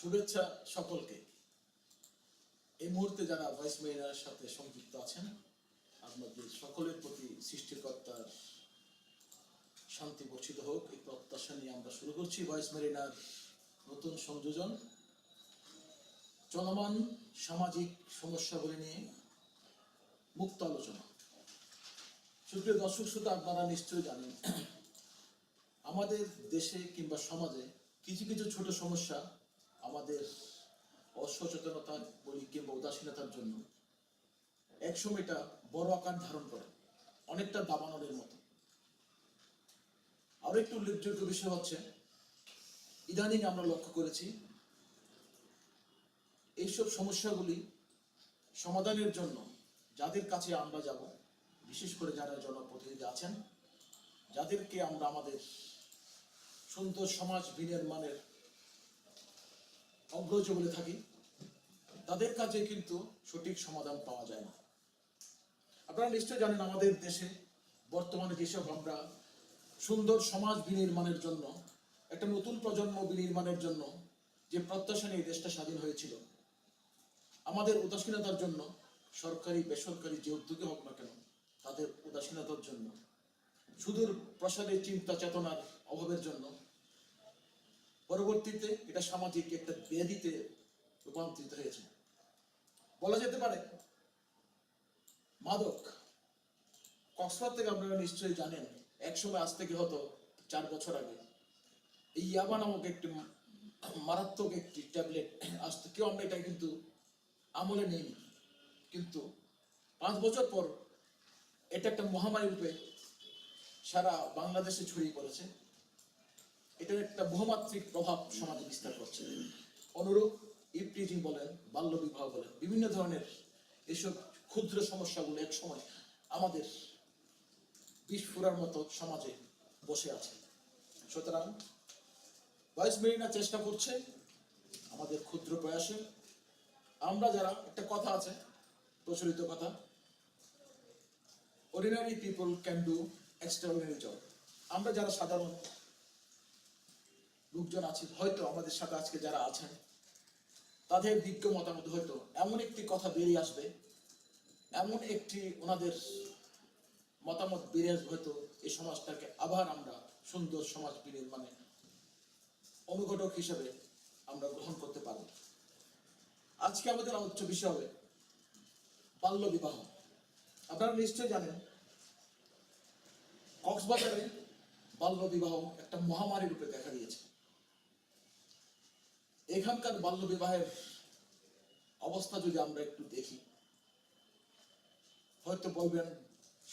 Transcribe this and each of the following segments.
শুভেচ্ছা সকলকে। এই মুহূর্তে যারা ভয়েস মেরিনার সাথে সংযুক্ত আছেন, আপনাদের সকলের প্রতি সৃষ্টিকর্তার শান্তি বর্ষিত হোক, এই প্রত্যাশা নিয়ে আমরা শুরু করছি ভয়েস মেরিনার নতুন সংযোজন, চলমান সামাজিক সমস্যাগুলি নিয়ে মুক্ত আলোচনা। সুপ্রিয় দর্শক শ্রোতা, আপনারা নিশ্চয়ই জানেন আমাদের দেশে কিংবা সমাজে কিছু কিছু ছোট সমস্যা আমাদের অসচেতনতা বলি কিংবা উদাসীনতার জন্য একসময় এটা বড় আকার ধারণ করে, অনেকটা দাবানলের মতো। আরো একটু উল্লেখযোগ্য বিষয় হচ্ছে, ইদানিং আমরা লক্ষ্য করেছি এইসব সমস্যাগুলি সমাধানের জন্য যাদের কাছে আমরা যাব, বিশেষ করে যারা জনপ্রতিনিধি আছেন, যাদেরকে আমরা আমাদের সুন্দর সমাজ বিনির্মাণের অগ্রজ বলে থাকি, তাদের কাছে কিন্তু সঠিক সমাধান পাওয়া যায় না। আপনারা নিশ্চয় জানেন আমাদের দেশে বর্তমানে যেসব আমরা সুন্দর সমাজ বিনির্মাণের জন্য, একটা নতুন প্রজন্ম বিনির্মাণের জন্য যে প্রত্যাশা নিয়ে দেশটা স্বাধীন হয়েছিল, আমাদের উদাসীনতার জন্য, সরকারি বেসরকারি যে উদ্যোগে হোক না কেন, তাদের উদাসীনতার জন্য, সুদূর প্রসারের চিন্তা চেতনার অভাবের জন্য পরবর্তীতে এটা সামাজিক একটা ব্যাধিতে রূপান্তরিত হয়েছে। বলা যেতে পারে মাদক। কক্সবাজার থেকে আপনারা নিশ্চয়ই জানেন, একসময় আজ থেকে হতো 4 বছর আগে এই ইয়াবা নামক একটি মারাত্মক একটি ট্যাবলেট আসতে, কেউ আমরা এটা কিন্তু আমলে নেইনি, কিন্তু 5 বছর পর এটা একটা মহামারী রূপে সারা বাংলাদেশে ছড়িয়ে পড়েছে। এটার একটা বহুমাত্রিক প্রভাব সমাজে বিস্তার করছে। অনুরূপ ইভটিজিং বলেন, বাল্য বিবাহ বলেন, বিভিন্ন ধরনের এসব ক্ষুদ্র সমস্যাগুলো এক সময় আমাদের বিস্ফোরার মতো সমাজে বসে আছে। সুতরাং ভয়েস মেরিনা চেষ্টা করছে আমাদের ক্ষুদ্র প্রয়াসে, আমরা যারা, একটা কথা আছে, প্রচলিত কথা, ordinary people can do extraordinary job. আমরা যারা সাধারণ লোকজন আছি, হয়তো আমাদের সাথে আজকে যারা আছেন, তাদের বিজ্ঞ মতামত হয়তো এমন একটি কথা বেরিয়ে আসবে, এমন একটি ওনাদের মতামত বেরিয়ে আসবে, হয়তো এই সমাজটাকে আবার আমরা সুন্দর সমাজ বিনির্মাণে অনুঘটক হিসেবে আমরা গ্রহণ করতে পারব। আজকে আমাদের আলোচ্য বিষয় হবে বাল্য বিবাহ। আপনারা নিশ্চয়ই জানেন কক্সবাজারে বাল্য বিবাহ একটা মহামারী রূপে দেখা দিয়েছে। এখানকার বাল্য বিবাহের অবস্থা যদি আমরা একটু দেখি, হয়তো বলবেন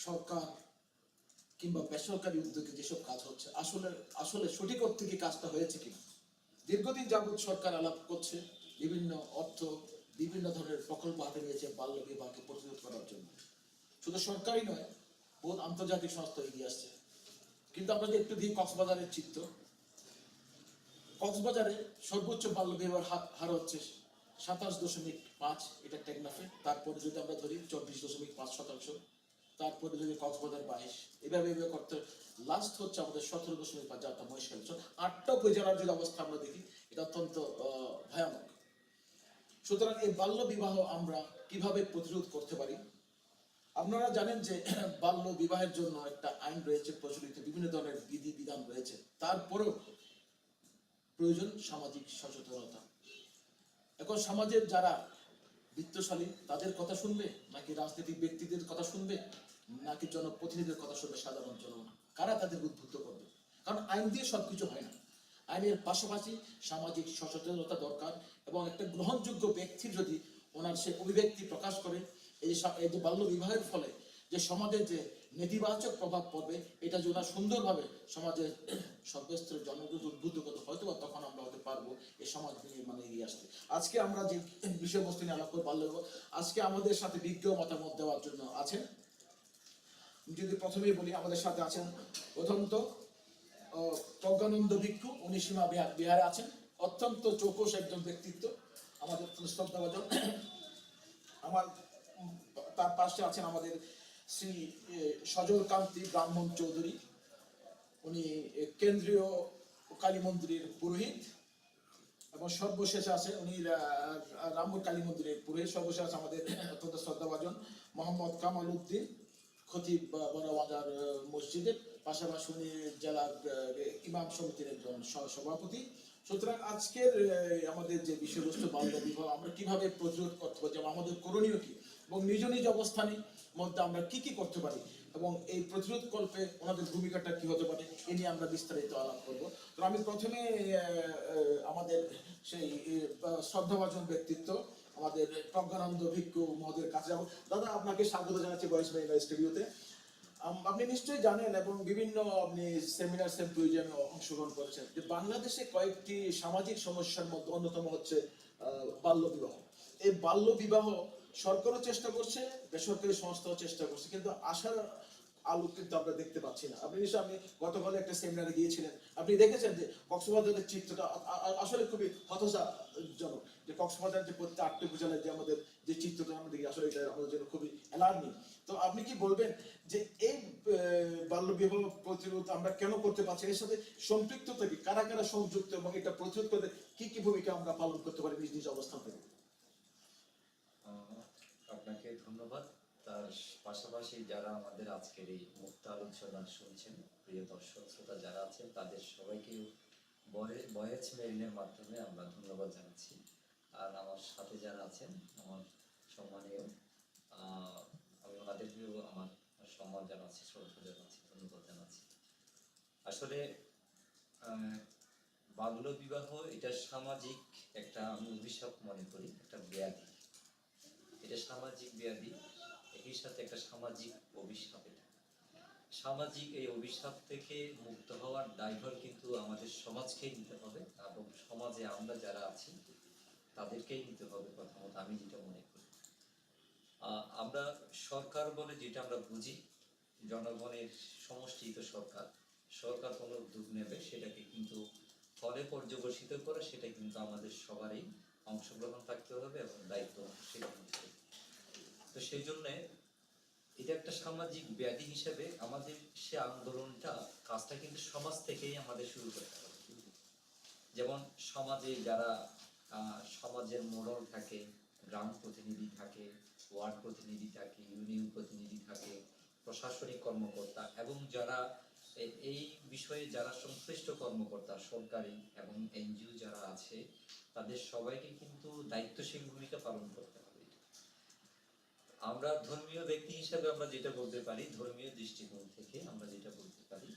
সরকার কিংবা বেসরকারি উদ্যোগে যেসব কাজ হচ্ছে, আসলে সঠিক অর্থে কি কাজটা হয়েছে কিনা। দীর্ঘদিন যাবৎ সরকার আলাপ করছে, বিভিন্ন অর্থ, বিভিন্ন ধরনের প্রকল্প হাতে নিয়েছে বাল্য বিবাহকে প্রতিরোধ করার জন্য। শুধু সরকারই নয়, বহু আন্তর্জাতিক সংস্থা এগিয়ে আসছে। কিন্তু আমরা যদি একটু দিই কক্সবাজারের চিত্র, কক্সবাজারে সর্বোচ্চ বাল্য বিবাহের হার হচ্ছে 27.5, এটা টেকনাফে। তারপরে যদি আমরা ধরি 24.5%, তারপরে যদি কক্সবাজার 22, এভাবে করতে লাস্ট হচ্ছে আমাদের 17.5, যাটা মহেশখালী। 8টা উপজেলার যদি অবস্থা আমরা দেখি, এটা অত্যন্ত ভয়ানক। সুতরাং এই বাল্য বিবাহ আমরা কিভাবে প্রতিরোধ করতে পারি? আপনারা জানেন যে বাল্য বিবাহের জন্য একটা আইন রয়েছে প্রচলিত, বিভিন্ন ধরনের বিধি বিধান রয়েছে, তারপরেও প্রয়োজন সামাজিক সচেতনতা। এখন সমাজের যারা বিত্তশালী তাদের কথা শুনবে, নাকি রাজনৈতিক ব্যক্তিদের কথা শুনবে, নাকি জনপ্রতিনিধিদের কথা শুনবে সাধারণ জনগণ? কারা তাদের উদ্বুদ্ধ করবে? কারণ আইন দিয়ে সবকিছু হয় না। আইনের পাশাপাশি সামাজিক সচেতনতা দরকার, এবং একটা গ্রহণযোগ্য ব্যক্তির যদি ওনার সে অভিব্যক্তি প্রকাশ করে, এই যে বাল্য বিবাহের ফলে যে সমাজের যে নেতিবাচক প্রভাব পড়বে, এটা যদি ওনার সুন্দরভাবে সমাজের সর্বস্তরের জনগণ উদ্বুদ্ধ করতে, হয়তো তখন আমরা হতে পারবো এই সমাজ নির্মাণে এগিয়ে আসতে। আজকে আমরা যে বিষয়বস্তু নিয়ে আলাপ করে বাল্য বিবাহ, আজকে আমাদের সাথে বিজ্ঞ মতামত দেওয়ার জন্য আছেন, যদি প্রথমেই বলি, আমাদের সাথে আছেন অত্যন্ত প্রজ্ঞানন্দ ভিক্ষু, উনি সীমা বিহারে আছেন, অত্যন্ত চৌকস একজন ব্যক্তিত্ব, আমাদের শ্রদ্ধাভাজন। আমার তার পাশে আছেন আমাদের শ্রী সজল কান্তি ব্রাহ্মণ চৌধুরী, উনি কেন্দ্রীয় কালী মন্দিরের পুরোহিত। এবং সর্বশেষে আছে উনি রামপুর কালী মন্দিরের পুরোহিত। সর্বশেষ আছে আমাদের অত্যন্ত শ্রদ্ধাভাজন মোহাম্মদ কামাল উদ্দিন, খতিব বড় বাজার মসজিদের, পাশাপাশি উনি জেলার ইমাম সমিতির একজন সভাপতি। সুতরাং আজকের আমাদের যে বিষয়বস্তু বাল্য বিবাহ আমরা কিভাবে প্রতিরোধ করতে পারি, যেমন আমাদের করণীয় কি, এবং নিজ নিজ অবস্থানে মধ্যে আমরা কি কি করতে পারি, এবং এই প্রতিরোধ কল্পে ওনাদের ভূমিকাটা কি হতে পারে, এ নিয়ে আমরা বিস্তারিত আলাপ করব। তো আমি প্রথমে আমাদের সেই শ্রদ্ধাভাজন ব্যক্তিত্ব আমাদের প্রজ্ঞানন্দ ভিক্ষু মহোদয়ের কাছে যাবো। দাদা, আপনাকে স্বাগত জানাচ্ছি ভয়েস বাংলা স্টুডিওতে। আপনি নিশ্চয়ই জানেন এবং বিভিন্ন আপনি সেমিনার সিম্পোজিয়ামে অংশগ্রহণ করেছেন যে বাংলাদেশে কয়েকটি সামাজিক সমস্যার মধ্যে অন্যতম হচ্ছে বাল্য বিবাহ। এই বাল্য বিবাহ সরকারও চেষ্টা করছে, বেসরকারি সংস্থাও চেষ্টা করছে, কিন্তু আশার আলো কিন্তু আমরা দেখতে পাচ্ছি না। আপনি নিশ্চয়ই, আমি গতকাল একটা সেমিনারে গিয়েছিলেন, আপনি দেখেছেন যে কক্সবাজারের চিত্রটা আসলে খুবই হতাশাজনক। যে কক্সবাজার যে প্রত্যেক 8টি উপজেলায় যে আমাদের যে চিত্রটা আমরা দেখি, আসলে এটা আমাদের জন্য খুবই অ্যালার্মিং। তো আপনি কি বলবেন যে এই বাল্য বিবাহ প্রতিরোধ আমরা কেন করতে পারছি, এর সাথে সম্পৃক্ত থেকে কারা কারা সংযুক্ত, এবং এটা প্রতিরোধ করতে কি কি ভূমিকা আমরা পালন করতে পারি নিজ নিজ অবস্থান থেকে? আপনাকে ধন্যবাদ। তার পাশাপাশি যারা আমাদের আজকের এই মুক্ত আলোচনা শুনছেন, প্রিয় দর্শক শ্রোতা যারা আছেন, তাদের সবাইকে ভয়েস মেইলের মাধ্যমে আমরা ধন্যবাদ জানাচ্ছি। আর আমার সাথে যারা আছেন, আমার সম্মানীয়, আমি ওনাদেরকেও আমার সম্মান জানাচ্ছি, শ্রদ্ধা জানাচ্ছি, ধন্যবাদ জানাচ্ছি। আসলে বাল্য বিবাহ এটা সামাজিক একটা, আমি অভিশাপ মনে করি, একটা ব্যাধি। এটা সামাজিক ব্যাধি, একই সাথে একটা সামাজিক অভিশাপ। এটা সামাজিক এই অভিশাপ থেকে মুক্ত হওয়ার দায়ভার কিন্তু আমাদের সমাজকেই নিতে হবে, এবং সমাজে আমরা যারা আছি তাদেরকেই নিতে হবে প্রথমত, আমি যেটা মনে করি। আমরা সরকার বলে যেটা আমরা বুঝি, জনগণের সমষ্টিত সরকার, সরকার কোনো উদ্যোগ নেবে সেটাকে কিন্তু ফলে পর্যবেসিত করে, সেটা কিন্তু আমাদের সবারই অংশগ্রহণ থাকতে হবে এবং দায়িত্ব সেটা নিতে হবে। তো সেই জন্যে এটা একটা সামাজিক ব্যাধি হিসেবে আমাদের সে আন্দোলনটা, কাজটা কিন্তু সমাজ থেকেই আমাদের শুরু করতে হবে। যেমন সমাজে যারা সমাজের মোড়ল থাকে, গ্রাম প্রতিনিধি থাকে, ওয়ার্ড প্রতিনিধি থাকে, ইউনিয়ন প্রতিনিধি থাকে, প্রশাসনিক কর্মকর্তা, এবং যারা এই বিষয়ে যারা সংশ্লিষ্ট কর্মকর্তা, সরকারি এবং এনজিও যারা আছে, তাদের সবাইকে কিন্তু দায়িত্বশীল ভূমিকা পালন করতে হবে। আমরা ধর্মীয় ব্যক্তি হিসেবে আমরা যেটা বলতে পারি, ধর্মীয় দৃষ্টিকোণ থেকে আমরা যেটা বলতে পারি,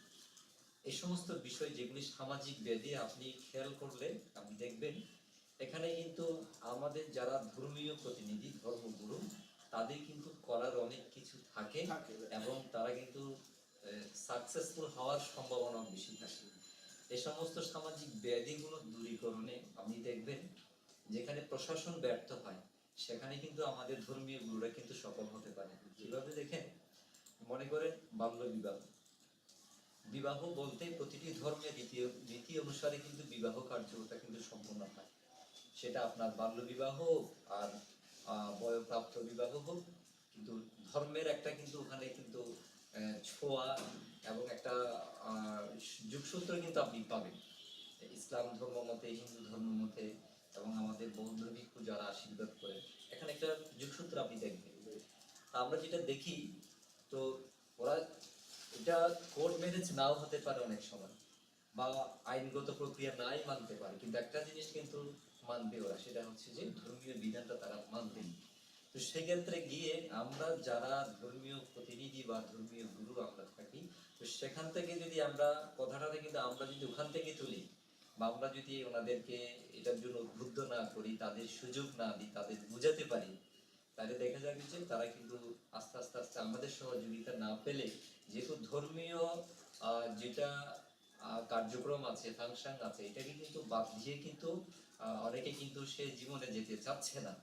এই সমস্ত বিষয় যেগুলি সামাজিক ব্যাধি, আপনি খেয়াল করলে আপনি দেখবেন এখানে কিন্তু আমাদের যারা ধর্মীয় প্রতিনিধি, ধর্মগুরু, তাদের কিন্তু করার অনেক কিছু থাকে, এবং তারা কিন্তু সাকসেসফুল হওয়ার সম্ভাবনা বেশি থাকে। এই সমস্ত সামাজিক ব্যাধিগুলো দূরীকরণে আপনি দেখবেন যেখানে প্রশাসন ব্যর্থ হয়, সেখানে কিন্তু আমাদের ধর্মীয় গুরুরা কিন্তু সফল হতে পারে। কিভাবে দেখেন, মনে করেন বাল্য বিবাহ, বিবাহ বলতে প্রতিটি ধর্মের রীতি অনুসারে কিন্তু বিবাহ কার্যকতা কিন্তু সম্পন্ন হয়। সেটা আপনার বাল্য বিবাহ আর বয়প্রাপ্ত বিবাহ হোক, কিন্তু ধর্মের একটা কিন্তু ওখানে কিন্তু ছোঁয়া এবং একটা যোগসূত্র কিন্তু আপনি পাবেন। ইসলাম ধর্ম মতে, হিন্দু ধর্ম মতে, এবং আমাদের বৌদ্ধ ভিক্ষু যারা আশীর্বাদ করে, এখানে একটা যোগসূত্র আপনি দেখবেন। আমরা যেটা দেখি, তো ওরা এটা কোর্ট ম্যারেজ নাও হতে পারে অনেক সময়, বা আইনগত প্রক্রিয়া নাই মানতে পারে, কিন্তু একটা জিনিস কিন্তু মানবে ওরা, সেটা হচ্ছে যে ধর্মীয় বিধানটা তারা মানবেন। তো সেক্ষেত্রে গিয়ে আমরা যারা ধর্মীয় প্রতিনিধি বা ধর্মীয় গুরু আমরা থাকি, তো সেখান থেকে যদি আমরা কথাটা কিন্তু আমরা যদি ওখান থেকে তুলি, বা আমরা যদি ওনাদেরকে এটার জন্য উদ্বুদ্ধ না করি, তাদের সুযোগ না দিই, তাদের বুঝাতে পারি, তাহলে দেখা যাবে যে তারা কিন্তু আস্তে আস্তে আস্তে আমাদের সহযোগিতা না পেলে, যেহেতু ধর্মীয় যেটা কার্যক্রম আছে, ফাংশন আছে, এটাকে কিন্তু বাদ দিয়ে কিন্তু অনেকে কিন্তু সে জীবনে যেতে চাচ্ছে না।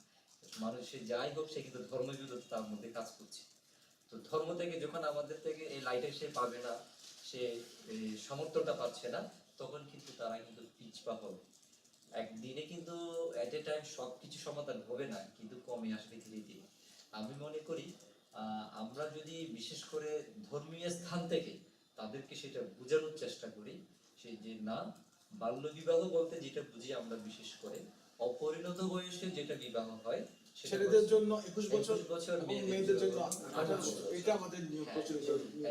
মানুষের যাই হোক, সে কিন্তু ধর্মবিরোধ তার মধ্যে কাজ করছে। তো ধর্ম থেকে যখন আমাদের থেকে এই লাইটে সে পাবে না, সে সমর্থনটা পাচ্ছে না, তখন কিন্তু তারা কিন্তু পিছপা হবে। একদিনে কিন্তু এট এ টাইম সবকিছু সমাধান হবে না, কিন্তু কমে আসবে ধীরে ধীরে। আমি মনে করি আমরা যদি বিশেষ করে ধর্মীয় স্থান থেকে তাদেরকে সেটা বোঝানোর চেষ্টা করি, সেই যে না, বাল্য বিবাহ বলতে যেটা বুঝি আমরা বিশেষ করে অপরিণত বয়সে যেটা বিবাহ হয় সেটা ছেলেদের হচ্ছে জন্য 21 বছর 21 বছর, এবং মেয়েদের মেয়েদের জন্য জন্য 18 18 বছর। বছর। এটা আমাদের নিয়ম হ্যাঁ, প্রচলিত নিয়ম।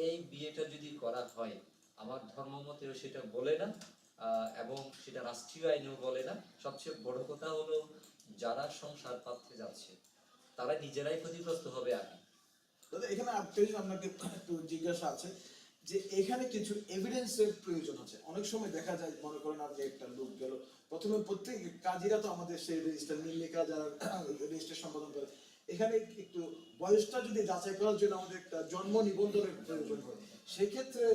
এই বিয়েটা যদি করা হয় আমার ধর্ম মতেও সেটা বলে না, এবং সেটা রাষ্ট্রীয় আইনেও বলে না। সবচেয়ে বড় কথা হলো যারা সংসার পাততে যাচ্ছে তারা নিজেরাই ক্ষতিগ্রস্ত হবে আগে। দাদা এখানে আপনাকে একটু জিজ্ঞাসা আছে যে এখানে কিছু এভিডেন্সের প্রয়োজন আছে। অনেক সময় দেখা যায়, মনে করেন আপনি একটা লোক গেল, প্রথমে প্রত্যেক কাজীরা তো আমাদের সেই রেজিস্টার নির্লিকা যারা রেজিস্টার সম্পাদন করে, এখানে একটু বয়সটা যদি যাচাই করার জন্য আমাদের একটা জন্ম নিবন্ধনের প্রয়োজন হয়, সেক্ষেত্রে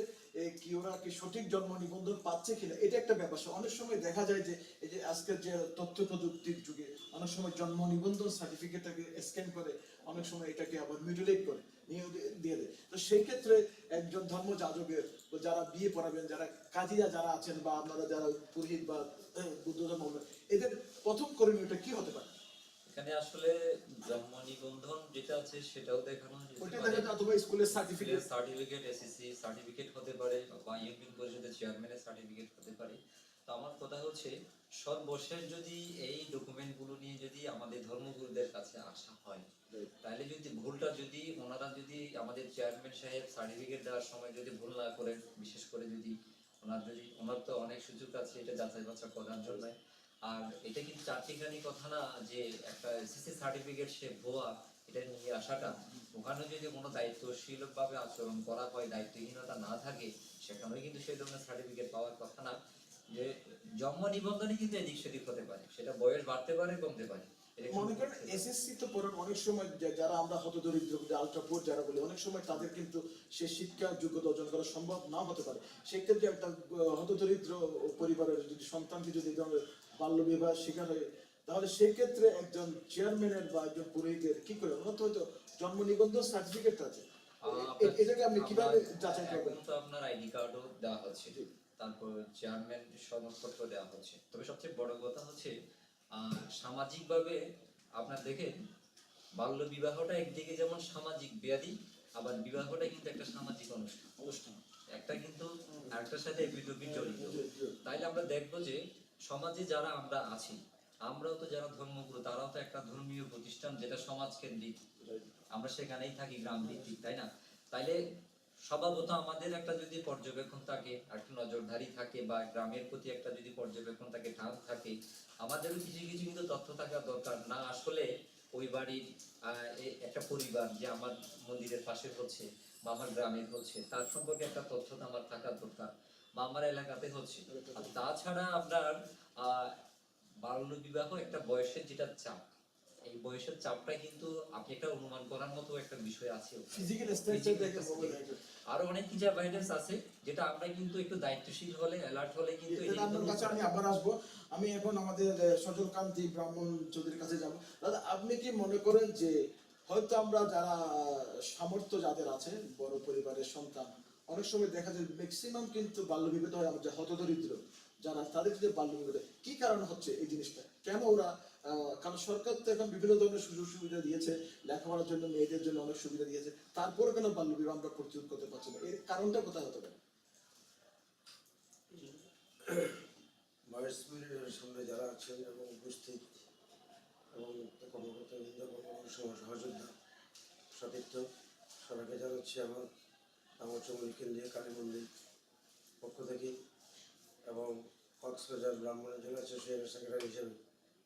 কি ওরা কি সঠিক জন্ম নিবন্ধন পাচ্ছে কিনা এটা একটা ব্যাপার। অনেক সময় দেখা যায় যে এই যে আজকের যে তথ্য প্রযুক্তির যুগে অনেক সময় জন্ম নিবন্ধন সার্টিফিকেটটাকে স্ক্যান করে অনেক সময় এটাকে আবার মিউটিলেট করে নিয়ে দিয়ে দেয়। তো সেই ক্ষেত্রে একজন ধর্মযাজকের যারা বিয়ে পড়াবেন, যারা কাজীরা যারা আছেন, বা আপনারা যারা পুরোহিত বা বুদ্ধ ধর্ম, এদের প্রথম করণীয়টা কি হতে পারে? এখানে আসলে জন্ম নিবন্ধন যেটা আছে সেটাও দেখানো যেতে ওইটা পারে, দেখা যায় অথবা স্কুলের সার্টিফিকেট এসএসসি সার্টিফিকেট হতে পারে, বা ইউনিয়ন পরিষদের চেয়ারম্যানের সার্টিফিকেট হতে পারে। তো আমার কথা হচ্ছে সর্বশেষ যদি এই ডকুমেন্টগুলো নিয়ে যদি আমাদের ধর্মগুরুদের কাছে আসা হয়, তাহলে যদি ভুলটা যদি ওনারা যদি আমাদের চেয়ারম্যান সাহেব সার্টিফিকেট দেওয়ার সময় যদি ভুল না করেন, বিশেষ করে যদি ওনার তো অনেক সুযোগ আছে এটা যাচাই বাছাই করার জন্য। আর এটা কিন্তু চারটিখানি কথা না যে একটা এসএসসি সার্টিফিকেট সে ভুয়া এটা নিয়ে আসাটা। ওখানে যদি কোনো দায়িত্বশীল ভাবে আচরণ করা হয়, দায়িত্বহীনতা না থাকে, সেখানেও কিন্তু সেই ধরনের সার্টিফিকেট পাওয়ার কথা না। যে জন্ম নিবন্ধনে কিন্তু এদিক সেদিক হতে পারে, সেটা বয়স বাড়তে পারে কমতে পারে। এটা কিন্তু মনে করেন এসএসসি তো পড়েন, অনেক সময় যারা আমরা হতদরিদ্র আলট্রা পোর যারা বলি, অনেক সময় তাদের কিন্তু সে শিক্ষা যোগ্যতা অর্জন করা সম্ভব না হতে পারে। সেক্ষেত্রে একটা হতদরিদ্র পরিবারের যদি সন্তানকে যদি এই ধরনের বাল্য বিবাহ শিকার হয়, তাহলে সেক্ষেত্রে একজন চেয়ারম্যানের বা একজন পুরোহিতের কি করে, ওনার তো হয়তো জন্ম নিবন্ধন সার্টিফিকেট আছে, এটাকে আপনি কিভাবে যাচাই করবেন? এখন তো আপনার আইডি কার্ডও দেওয়া হচ্ছে, তারপর চেয়ারম্যান সনদপত্র দেওয়া হচ্ছে। তবে সবচেয়ে বড় কথা হচ্ছে সামাজিকভাবে আপনার দেখেন বাল্য বিবাহটা একদিকে যেমন সামাজিক ব্যাধি, আবার বিবাহটা কিন্তু একটা সামাজিক অনুষ্ঠান, একটা কিন্তু আরেকটার সাথে এপিটোপিট জড়িত। তাইলে আমরা দেখবো যে সমাজে যারা আমরা আছি, আমরাও তো যারা ধর্মগুরু তারাও তো একটা ধর্মীয় প্রতিষ্ঠান যেটা সমাজ কেন্দ্রিক, আমরা সেখানেই থাকি গ্রাম ভিত্তিক, তাই না? তাইলে স্বভাবত আমাদের একটা যদি পর্যবেক্ষণ থাকে, একটা নজরদারি থাকে, বা গ্রামের প্রতি একটা যদি পর্যবেক্ষণ থাকে, টান থাকে, আমাদেরও কিছু কিছু কিন্তু তথ্য থাকা দরকার না। আসলে ওই বাড়ির একটা পরিবার যে আমার মন্দিরের পাশে হচ্ছে বা আমার গ্রামের হচ্ছে, তার সম্পর্কে একটা তথ্য তো আমার থাকা দরকার, বা আমার এলাকাতে হচ্ছে। আর তাছাড়া আপনার বাল্য বিবাহ একটা বয়সের যেটা চাপ, এই বয়সের চাপটা কিন্তু আপনি একটা অনুমান করার মতো একটা বিষয় আছে। ফিজিক্যাল স্ট্রাকচার দেখে বলে আরো অনেক কিছু এভিডেন্স আছে যেটা আমরা কিন্তু একটু দায়িত্বশীল হলে, অ্যালার্ট হলে কিন্তু আপনার কাছে আমি আবার আসবো। আমি এখন আমাদের সজল কান্তি ব্রাহ্মণ চৌধুরীর কাছে যাব। দাদা আপনি কি মনে করেন যে হয়তো আমরা যারা সামর্থ্য যাদের আছে, বড় পরিবারের সন্তান, অনেক সময় দেখা যায় ম্যাক্সিমাম কিন্তু বাল্য বিবাহ হয় আমাদের হতদরিদ্র যারা, তাদের যে বাল্য বিবাহ, কি কারণ হচ্ছে এই জিনিসটা, কেন ওরা কারণ সরকার তো এখন বিভিন্ন ধরনের সুযোগ সুবিধা দিয়েছে, লেখাপড়ার জন্য মেয়েদের জন্য অনেক সুবিধা দিয়েছে, তারপরে কেন বাল্য বিবাহ আমরা প্রতিরোধ করতে পারছি না? এর কারণটা কোথায় হতে পারে? ভাইস-প্রেসিডেন্টের সামনে যারা আছেন এবং উপস্থিত এবং কর্মকর্তা বৃন্দ, সহযোদ্ধা, সতীর্থ, সবাইকে জানাচ্ছি আমার রামচন্দ্র কেন্দ্রীয় কালী মন্দির পক্ষ থেকে এবং কক্সবাজার ব্রাহ্মণ জেলা অ্যাসোসিয়েশনের সেক্রেটারি হিসেবে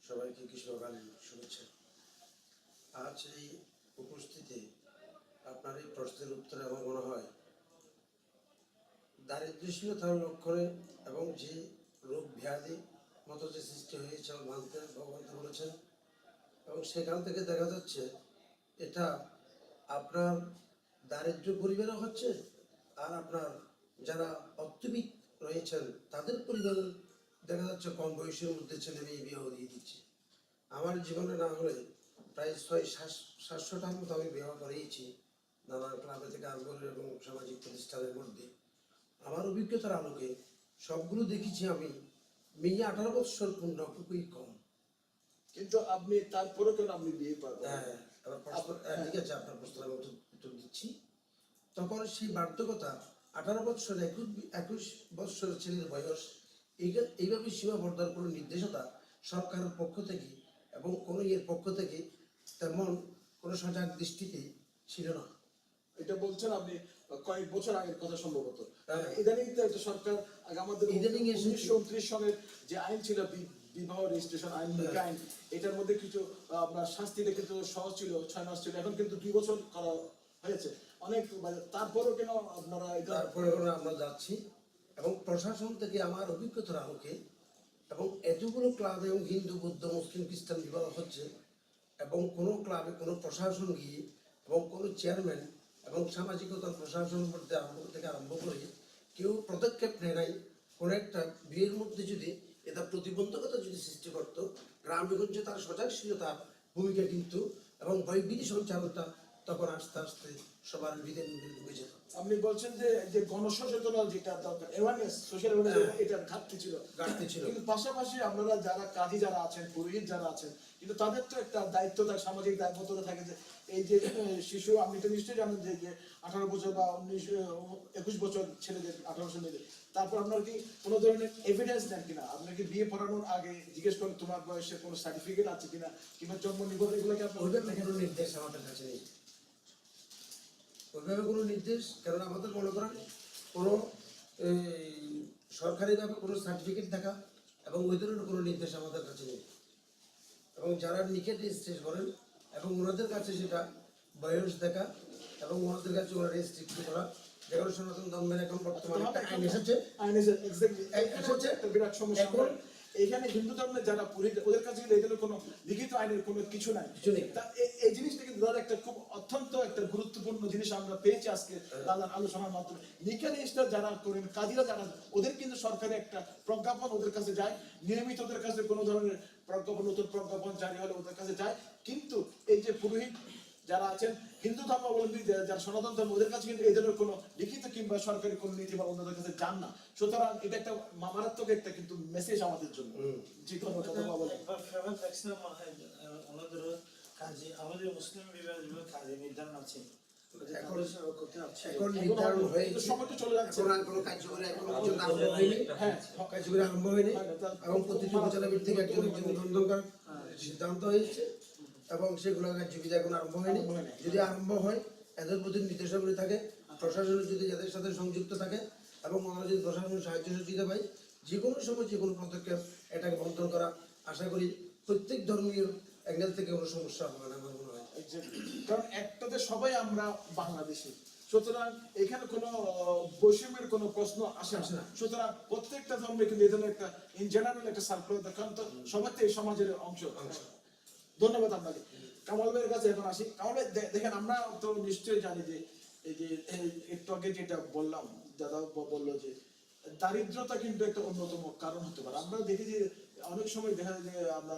সবাইকে গ্রীষ্মকালীন শুভেচ্ছা। আজ এই উপস্থিতি আপনার এই প্রশ্নের উত্তরে আমার মনে হয় দারিদ্র্যশীলতার লক্ষণে এবং যে রোগ ব্যাধি মতো যে সৃষ্টি হয়েছে মানতে ভগবান বলেছেন, এবং সেখান থেকে দেখা যাচ্ছে এটা আপনার দারিদ্র্য পরিবারও হচ্ছে, আর আপনার যারা অর্থবিদ রয়েছেন তাদের পরিবার দেখা যাচ্ছে কম বয়সের মধ্যে ছেলে মেয়ে বিবাহ দিয়ে দিচ্ছে। আমার জীবনে না হলে প্রায় 600-700টার মতো আমি বিবাহ করিয়েছি নানা ক্লাবে থেকে আরম্ভ এবং সামাজিক প্রতিষ্ঠানের মধ্যে। আমার অভিজ্ঞতার আলোকে সবগুলো দেখেছি আমি মেয়ে 18 বছর পূর্ণ খুবই কম। কিন্তু আপনি তারপরে কেন আপনি বিয়ে পাবেন? হ্যাঁ, ঠিক আছে, আপনার প্রশ্ন আমি উত্তর দিচ্ছি। তখন সেই বার্ধক্যতা 18 বছর 21 বছর ছেলের বয়স এইভাবে সীমাবদ্ধতার কোনো নির্দেশনা সরকারের পক্ষ থেকে এবং কোনো ইয়ের পক্ষ থেকে তেমন কোনো সজাগ দৃষ্টিতে ছিল না। এটা বলছেন আপনি কয়েক বছর আগের কথা সম্ভবত। হ্যাঁ। ইদানিং তো একটা সরকার আমাদের ইদানিং এসে- 1929 সনের যে আইন ছিল বিবাহ রেজিস্ট্রেশন আইন, নিকা আইন, এটার মধ্যে কিছু আপনার শাস্তিটা কিন্তু সহজ ছিল, 6 মাস ছিল, এখন কিন্তু 2 বছর করা হয়েছে অনেক, মানে তারপরও কেন আপনারা এটা তারপরে আমরা যাচ্ছি এবং প্রশাসন থেকে আমার অভিজ্ঞতার আলোকে এবং এতগুলো ক্লাবে এবং হিন্দু বৌদ্ধ মুসলিম খ্রিস্টান বিবাহ হচ্ছে এবং কোনো ক্লাবে কোনো প্রশাসন গিয়ে এবং কোনো চেয়ারম্যান এবং সামাজিকতার প্রশাসন করতে আরম্ভ করে কেউ পদক্ষেপ নেয় নাই। কোনো একটা বিয়ের মধ্যে যদি এটা প্রতিবন্ধকতা যদি সৃষ্টি করতো, গ্রামগঞ্জে তার সজাগশীলতার ভূমিকা কিন্তু এবং বৈবিধি সঞ্চালনটা তখন আস্তে আস্তে সবার হৃদয়ের মধ্যে ঢুকে যেত। আপনি বলছেন যে যে গণসচেতনতা যেটা দরকার, অ্যাওয়ারনেস, সোশ্যাল অ্যাওয়ারনেস, এটার ঘাটতি ছিল। কিন্তু পাশাপাশি আপনারা যারা কাজী যারা আছেন, পুরোহিত যারা আছেন, কিন্তু তাদের তো একটা দায়িত্ব থাকে, সামাজিক দায়বদ্ধতা থাকে যে এই যে শিশু, আপনি তো নিশ্চয়ই জানেন যে 18 বছর বা 21 বছর ছেলেদের, 18 বছর মেয়েদের, তারপর আপনার কি কোনো ধরনের এভিডেন্স দেন কিনা? আপনার কি বিয়ে পড়ানোর আগে জিজ্ঞেস করেন তোমার বয়সে কোনো সার্টিফিকেট আছে কিনা, কিংবা জন্ম নিবন্ধন, এগুলো কি আপনার ওইভাবে কোনো নির্দেশ আমাদের কাছে নেই, ওইভাবে কোনো নির্দেশ। কারণ আমাদের মনে করেন কোনো সরকারিভাবে কোনো সার্টিফিকেট থাকা এবং ওই ধরনের কোনো নির্দেশ আমাদের কাছে নেই। এবং যারা নিকেট রেজিস্ট্রেশন করেন এবং ওনাদের কাছে সেটা বয়স দেখা এবং ওনাদের কাছে ওরা রেজিস্ট্রিক্ট করা, যেগুলো সনাতন ধর্মের এখন বর্তমানে একটা আইন এসেছে। এসেছে একটা বিরাট সমস্যা। এখন এখানে হিন্দু ধর্মের যারা পুরোহিত, ওদের কাছে কিন্তু এদের কোনো লিখিত আইনের কোনো কিছু নাই। কিছু নেই। তা এই জিনিসটা কিন্তু দাদা একটা খুব অত্যন্ত একটা গুরুত্বপূর্ণ জিনিস আমরা পেয়েছি আজকে দাদার আলোচনার মাধ্যমে। নিকা রেজিস্টার যারা করেন, কাজীরা যারা, ওদের কিন্তু সরকারের একটা প্রজ্ঞাপন ওদের কাছে যায়, নিয়মিত ওদের কাছে কোনো ধরনের প্রজ্ঞাপন, নতুন প্রজ্ঞাপন জারি হলে ওদের কাছে যায়। কিন্তু এই যে পুরোহিত যারা আছেন, হিন্দু ধর্মাবলম্বী যারা সনাতন ধর্ম, ওদের কাছে কিন্তু এই ধরনের কোনো লিখিত কিংবা সরকারি কোনো নীতি বা ওনাদের কাছে যান না। সুতরাং এটা একটা মারাত্মক একটা কিন্তু মেসেজ আমাদের জন্য। যে কোনো কথা বলেন। একবার ফেভার ভ্যাকসিনের মনে হয় ওনাদেরও কাজে, আমাদের মুসলিম বিভাগের কাজে নির্ধারণ আছে, এখন করতে আছে। এখন নির্ধারণ হয়ে কিন্তু সময় তো চলে যাচ্ছে। এখন আর কোনো কার্যকরী এখনো পর্যন্ত আরম্ভ হয়নি। হ্যাঁ, কার্যকরী আরম্ভ হয়নি এবং প্রতিটি উপজেলা ভিত্তিক একজন নিবন্ধন সিদ্ধান্ত হয়েছে এবং সেগুলো কার্যবিধি এখন আরম্ভ হয়নি। যদি আরম্ভ হয়, এদের প্রতি নির্দেশাবলী থাকে, প্রশাসন যদি যাদের সাথে সংযুক্ত থাকে এবং আমরা যদি প্রশাসনের সাহায্য সহযোগিতা পাই, যে কোনো সময় যে কোনো পদক্ষেপ এটাকে বন্ধন করা, আশা করি প্রত্যেক ধর্মীয় অ্যাঙ্গেল থেকে কোনো সমস্যা হবে না আমার মনে হয়। কারণ একটাতে সবাই আমরা বাংলাদেশি, সুতরাং এখানে কোনো বৈষম্যের কোনো প্রশ্ন আসে না। সুতরাং প্রত্যেকটা ধর্মে কিন্তু এই ধরনের একটা ইন জেনারেল একটা সার্কুলার দেখান, তো সবাই তো এই সমাজের অংশ। ধন্যবাদ আপনাকে। কামাল ভাইয়ের কাছে এখন আসি। কামাল ভাই, দেখেন আমরা তো নিশ্চয়ই জানি যে এই যে একটু আগে যেটা বললাম, দাদা বললো যে দারিদ্রতা কিন্তু একটা অন্যতম কারণ হতে পারে। আমরা দেখি যে অনেক সময় দেখা যায় যে আমরা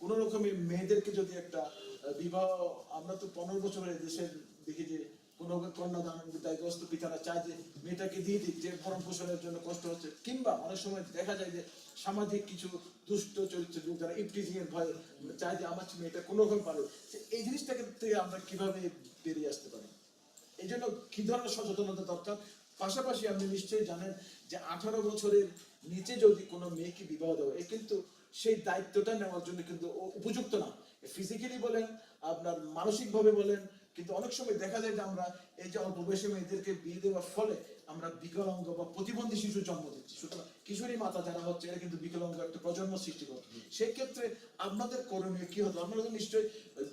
কোন রকমের মেয়েদেরকে যদি একটা বিবাহ, আমরা তো 15 বছরের দেশের দেখি যে কোনো কন্যাদান দায়গ্রস্ত পিতারা চায় যে মেয়েটাকে দিয়ে দিক, যে ভরণ পোষণের জন্য কষ্ট হচ্ছে। কিংবা অনেক সময় দেখা যায় যে সামাজিক কিছু দুষ্ট চরিত্রের লোক যারা ইপটিজিং এর ভয়ে চায় যে আমার মেয়েটা কোনো রকম পারে। এই জিনিসটাকে থেকে আমরা কিভাবে বেরিয়ে আসতে পারি? এই জন্য কি ধরনের সচেতনতা দরকার? পাশাপাশি আপনি নিশ্চয়ই জানেন যে 18 বছরের নিচে যদি কোনো মেয়েকে বিবাহ দেওয়া, এ কিন্তু সেই দায়িত্বটা নেওয়ার জন্য কিন্তু উপযুক্ত না। ফিজিক্যালি বলেন, আপনার মানসিকভাবে বলেন, কিন্তু অনেক সময় দেখা যায় যে আমরা এই যে অল্প বয়সে মেয়েদেরকে বিয়ে দেওয়ার ফলে আমরা বিকলাঙ্গ বা প্রতিবন্ধী শিশু জন্ম দিচ্ছি। সুতরাং কিশোরী মাতা যারা হচ্ছে, এরা কিন্তু বিকলাঙ্গ একটা প্রজন্ম সৃষ্টি করে। সেই ক্ষেত্রে আপনাদের করণীয় কি হতো? আপনারা তো নিশ্চয়ই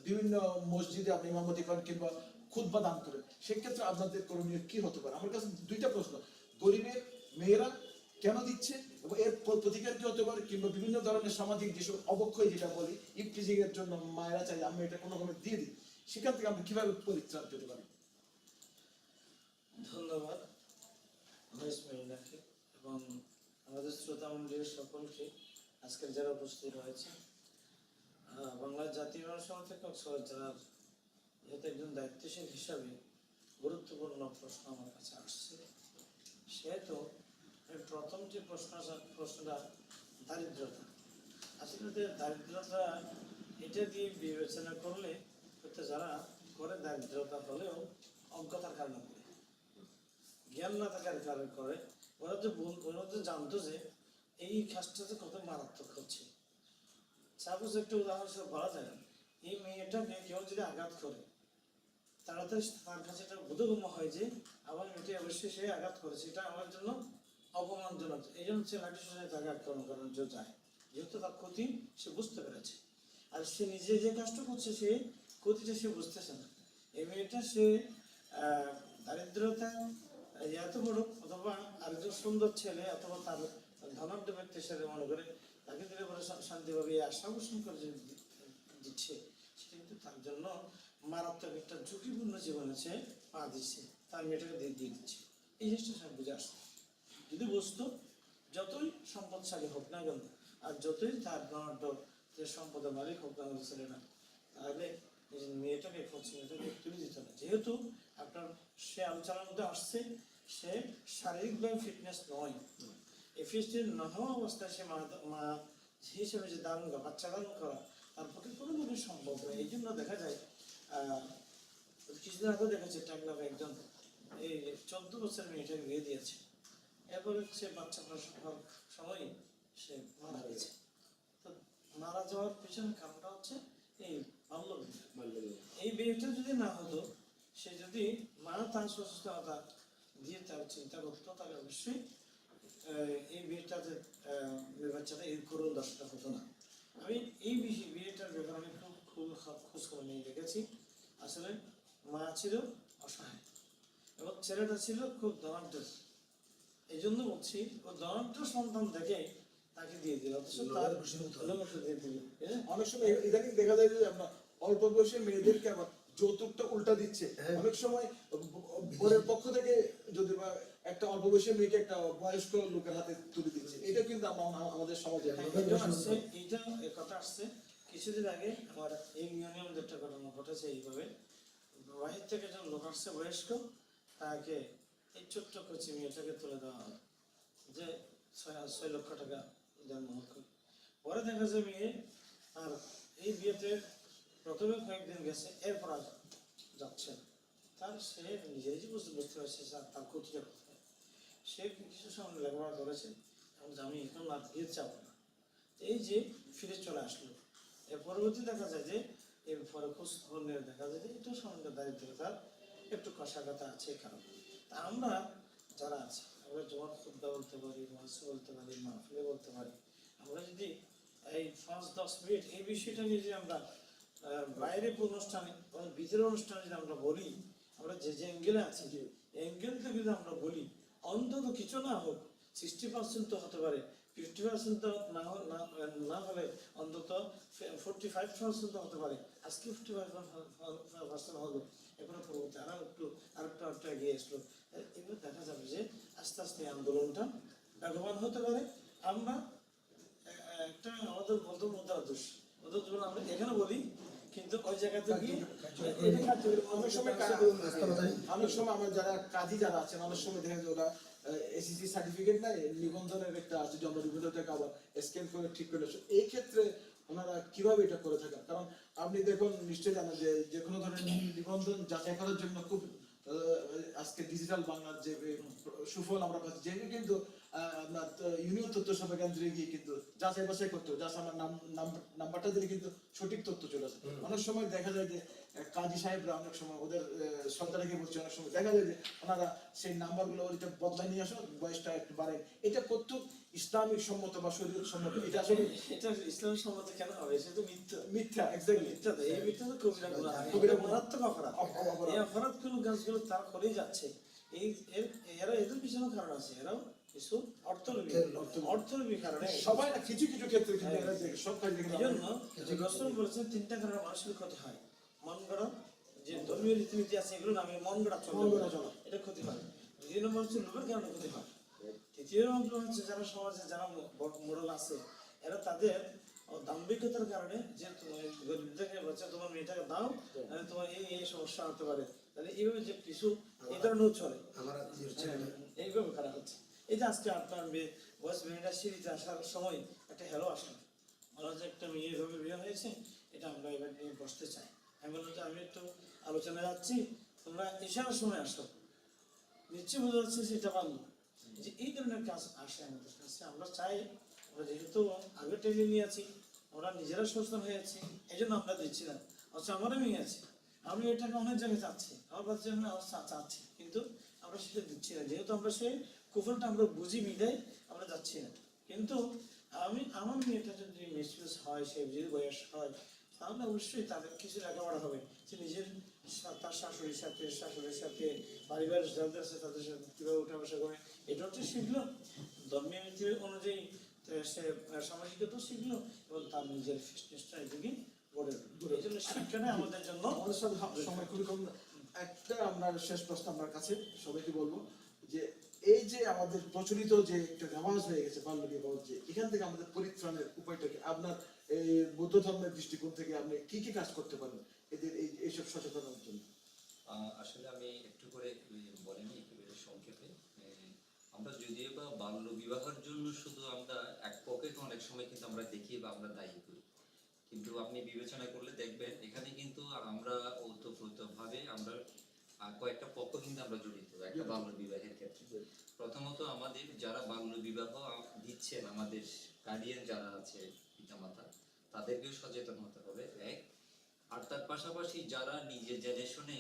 বিভিন্ন মসজিদে আপনি ইমামতি করেন কিংবা খুতবা দান করেন, সেক্ষেত্রে আপনাদের করণীয় কি হতে পারে? আমার কাছে দুইটা প্রশ্ন। গরিবের মেয়েরা কেন দিচ্ছে এবং এর প্রতিকার কি হতে পারে? কিংবা বিভিন্ন ধরনের সামাজিক যেসব অবক্ষয়, যেটা বলি ইপটিজিং এর জন্য মায়েরা চাই আমি এটা কোনো রকমের দিয়ে দিই, সেখান থেকে আমরা কিভাবে পরিত্রাণ পেতে পারি? ধন্যবাদ এবং আমাদের শ্রোতা মন্ডলীর সকলকে, আজকের যারা উপস্থিত হয়েছে। বাংলার জাতীয় জনসংঘ থেকে কক্সবাজার জেলার যেহেতু একজন দায়িত্বশীল হিসাবে গুরুত্বপূর্ণ প্রশ্ন আমার কাছে আসছে, সেহেতু আমি প্রথম যে প্রশ্নটা দারিদ্রতা। আসলে দারিদ্রতা এটা দিয়ে বিবেচনা করলে হয়তো যারা করে দারিদ্রতা হলেও অজ্ঞতার কারণে করে, জ্ঞান না থাকার কারণে করে। ওরা তো জানতো যে এই কাজটাতে কত মারাত্মক হচ্ছে। সাপোজ একটা উদাহরণ হিসেবে বলা যায়, এই মেয়েটাকে কেউ যদি আঘাত করে, তাড়াতাড়ি তার কাছে এটা বোধগম্য হয় যে আমার মেয়েটি অবশ্যই সে আঘাত করেছে, এটা আমার জন্য অপমানজনক, এই জন্য সে লাঠির সাথে তাকে আক্রমণ করার জন্য যায়, যেহেতু তার ক্ষতি সে বুঝতে পেরেছে। আর সে নিজে যে কাজটা করছে সে ক্ষতিটা সে বুঝতেছে না। এই মেয়েটা সে দারিদ্রতা এত বড়, অথবা আরেকজন সুন্দর ছেলে অথবা তার ধনাঢ্য ব্যক্তি হিসেবে মনে করে তাকে দিলে পরে শান্তিভাবে এই আশা পোষণ করে যে দিচ্ছে, সেটা কিন্তু তার জন্য মারাত্মক একটা ঝুঁকিপূর্ণ জীবনে সে পা দিচ্ছে, তার মেয়েটাকে দিয়ে দিচ্ছে। এই জিনিসটা সব বুঝে আসছে। যদি বুঝতো, যতই সম্পদশালী হোক না কেন, আর যতই তার ধনাঢ্য যে সম্পদের মালিক হোক না কেন ছেলেটা, তাহলে নিজের মেয়েটাকে মেয়েটাকে তুলে দিত না। যেহেতু আপনার সে আলোচনার মধ্যে আসছে, সে শারীরিকভাবে ফিটনেস নয়, এফিসিয়েন্ট না হওয়া অবস্থায় সে মা হিসেবে যে দারুণ বাচ্চা দারুণ করা তার পক্ষে কোনোভাবে সম্ভব নয়। এই জন্য দেখা যায় কিছুদিন আগে দেখেছে টাকলাভে একজন এই 14 বছরের মেয়েটাকে বিয়ে দিয়েছে, এরপরে সে বাচ্চা প্রসব সময় সে মারা গেছে। তো মারা যাওয়ার পিছনে কারণটা হচ্ছে এই বাল্যবিবাহ। এই বিয়েটা যদি না হতো, সে যদি মা তার সুস্থতা দিয়ে তার চিন্তা করতো, তাহলে অবশ্যই এই বিয়েটাতে বাচ্চাটা এই করুণ দশটা হতো না। আমি এই বিয়েটার ব্যাপারে আমি খুব খোঁজ খবর নিয়ে দেখেছি। আসলে মা ছিল অসহায় এবং ছেলেটা ছিল খুব ধনাঢ্য। এই জন্য বলছি, ও ধনাঢ্য সন্তান দেখে তাকে দিয়ে দিল, অথচ তার দিয়ে দিল। অনেক সময় ইদানিং দেখা যায় যে আমরা অল্প বয়সে মেয়েদেরকে আবার যৌতুকটা উল্টা দিচ্ছে। অনেক সময় পরের পক্ষ থেকে যদি বা একটা অল্প বয়সী মেয়েকে একটা বয়স্ক লোকের হাতে তুলে দিচ্ছে, এটা কিন্তু আমাদের সমাজে এইটা কথা আসছে। কিছুদিন আগে আমার এই ইউনিয়নের মধ্যে একটা ঘটনা ঘটেছে এইভাবে, বাহির থেকে একজন লোক আসছে বয়স্ক, তাকে এই ছোট্ট কচি মেয়েটাকে তুলে দেওয়া হয় যে 6 লক্ষ টাকা জন্ম হচ্ছে। পরে দেখা যায় মেয়ে আর এই বিয়েতে প্রথমে কয়েকদিন গেছে, এরপর আর যাচ্ছে না। তার সে নিজেই যে বুঝতে পারছে তার ক্ষতিটা কোথায়। সে কিছু সময় লেখাপড়া করেছে, আমি এখন আর বিয়ে চাপ না, এই যে ফিরে চলে আসলো। এর পরবর্তী দেখা যায় যে এর পরে খোঁজ খবর নিয়ে দেখা যায় যে এটা সম্বন্ধে দারিদ্রতার একটু কষাঘাতা আছে। কারণ তা আমরা যারা আছি, আমরা জমাত খুদ্া বলতে পারি, মহাসে বলতে পারি, মাহফিলে বলতে পারি, আমরা যদি এই 5-10 মিনিট এই বিষয়টা নিয়ে যদি আমরা বাইরে অনুষ্ঠানে ভিতরের অনুষ্ঠানে যদি আমরা বলি, আমরা যে অ্যাঙ্গেলে আছি অ্যাঙ্গেল থেকে যদি আমরা বলি, অন্তত কিছু না হোক 60% তো হতে পারে, 50% তো না হলে অন্তত 45% তো হতে পারে। আজকে 55% হলো, এরপরে পরবর্তী আরেকটু এগিয়ে আসলো। এবার দেখা যাবে যে আস্তে আস্তে আন্দোলনটা বেগবান হতে পারে। আমরা একটা আমাদের বলতে মধ্যে আদর্শ ওদের জন্য আমরা এখানে বলি, কিন্তু ওই জায়গাতে গিয়ে অনেক সময় আমার যারা কাজী যারা আছেন, অনেক সময় দেখা যায় ওরা এসিসি সার্টিফিকেট নাই, নিবন্ধনের একটা আছে, জন্ম নিবন্ধনটাকে আবার স্ক্যান করে ঠিক করে। এই ক্ষেত্রে ওনারা কিভাবে এটা করে থাকেন? কারণ আপনি দেখুন, নিশ্চয়ই জানেন যে কোনো ধরনের নিবন্ধন যাচাই করার জন্য খুব আজকে ডিজিটাল বাংলার যে সুফল আমরা পাচ্ছি, যে কিন্তু আপনার ইউনিয়ন তথ্য সেবা কেন্দ্রে গিয়ে কিন্তু যাচাই বাছাই করতে হবে, জাস্ট আমার নাম্বারটা দিলে কিন্তু সঠিক তথ্য চলে আসে। অনেক সময় দেখা যায় যে কাজী সাহেবরা অনেক সময় ওদের সন্তানকে বলছে, অনেক সময় দেখা যায় যে ওনারা সেই নাম্বারগুলো ওইটা বদলায় নিয়ে আসো, বয়সটা একটু বাড়ে। এটা কত ইসলামিক সম্মত বা শরীয়ত সম্মত? এটা আসলে এটা ইসলামের সম্মত কেন হবে? সেটা তো মিথ্যা। এক্স্যাক্টলি মিথ্যা। এই মিথ্যা তো কবিরা গুনাহ, কবিরা মারাত্মক অপরাধ। এই অপরাধগুলো গাছগুলো তারা করেই যাচ্ছে। এরা এদের পিছনে কারণ আছে, এরাও কিছু অর্থলোভী কারণে সবাই না, কিছু কিছু ক্ষেত্রে কিন্তু এরা সব কাজে এই জন্য যে রাসূল বলেছেন 3টা কারণে মানুষের ক্ষতি হয়। মন গড়া যে ধর্মীয় রীতিনীতি আছে, এগুলো নামে মন গড়া চলা, এটা ক্ষতি হয়। 2 নম্বর হচ্ছে লোভের কারণে ক্ষতি হয়। 3য় নম্বর হচ্ছে যারা সমাজে যারা মোড়ল আছে, এরা তাদের দাম্ভিকতার কারণে, যে গরিবদেরকে বলছে তোমার মেয়েটাকে দাও, তোমার এই সমস্যা হতে পারে, তাহলে এইভাবে যে কিছু এই ধরনের চলে, এইভাবে করা হচ্ছে। এই যে আজকে আপনার বয়স মেয়েটা সিঁড়িতে আসার সময় একটা হ্যালো আসে, বলা যে একটা মেয়ে এভাবে বিয়ে হয়েছে, এটা আমরা এবার নিয়ে বসতে চাই। আমি বললাম যে আমি একটু আলোচনায় যাচ্ছি, তোমরা ইশারার সময় আসো, নিশ্চয়ই বোঝা যাচ্ছে সেটা ভালো। যে এই ধরনের কাজ আসে আমাদের কাছে। আমরা চাই, আমরা যেহেতু আগে টেনে নিয়ে আছি, আমরা নিজেরা সচেতন হয়েছি, এই জন্য আমরা দিচ্ছি না। অথচ আমারও মেয়ে আছে, আমি এটাকে অনেক জায়গায় চাচ্ছি, আমার বাচ্চা চাচ্ছি, কিন্তু আমরা সেটা দিচ্ছি না, যেহেতু আমরা সেই কুফলটা আমরা বুঝি মিলাই আমরা যাচ্ছি না। কিন্তু আমার মেয়েটা যদি মিসইউজ হয়, সে যদি বয়স হয়, তাহলে অবশ্যই তাদের কিছু লেখাপড়া হবে। সে নিজের তার শাশুড়ির সাথে পারিবারিক যাদের আছে তাদের সাথে কীভাবে উঠা বসা করে, এটা হচ্ছে শিখলো। ধর্মীয় নীতি অনুযায়ী সে সামাজিকতা শিখলো এবং তার নিজের ফিটনেসটা এদিকে গড়ে উঠলো। এই জন্য শিক্ষাটা আমাদের জন্য আমাদের সাথে সময় খুবই কম। একটা আমরা শেষ প্রশ্ন আমার কাছে সবাইকে বলবো যে এই যে আমাদের প্রচলিত যে একটা রেওয়াজ হয়ে গেছে বাল্য বিবাহ, যে এখান থেকে আমাদের পরিত্রাণের উপায়টা কি? আপনার এই বৌদ্ধ ধর্মের দৃষ্টিকোণ থেকে আপনি কি কি কাজ করতে পারেন এদের এইসব সচেতনার জন্য? আসলে আমি একটু করে বলিনি, একেবারে সংক্ষেপে। আমরা যদিও বা বাল্য বিবাহের জন্য শুধু আমরা এক পক্ষে অনেক সময় কিন্তু আমরা দেখি বা আমরা দায়ী করি, কিন্তু আপনি বিবেচনা করলে দেখবেন এখানে কিন্তু আমরা ওতপ্রোতভাবে আমরা কয়েকটা পক্ষ কিন্তু আমরা জড়িত একটা বাল্য বিবাহের ক্ষেত্রে। প্রথমত আমাদের যারা বাল্য বিবাহ দিচ্ছেন, আমাদের গার্ডিয়ান যারা আছে পিতামাতা, তাদেরকেও সচেতন হতে হবে এক। আর তার পাশাপাশি যারা নিজে জেনে শুনে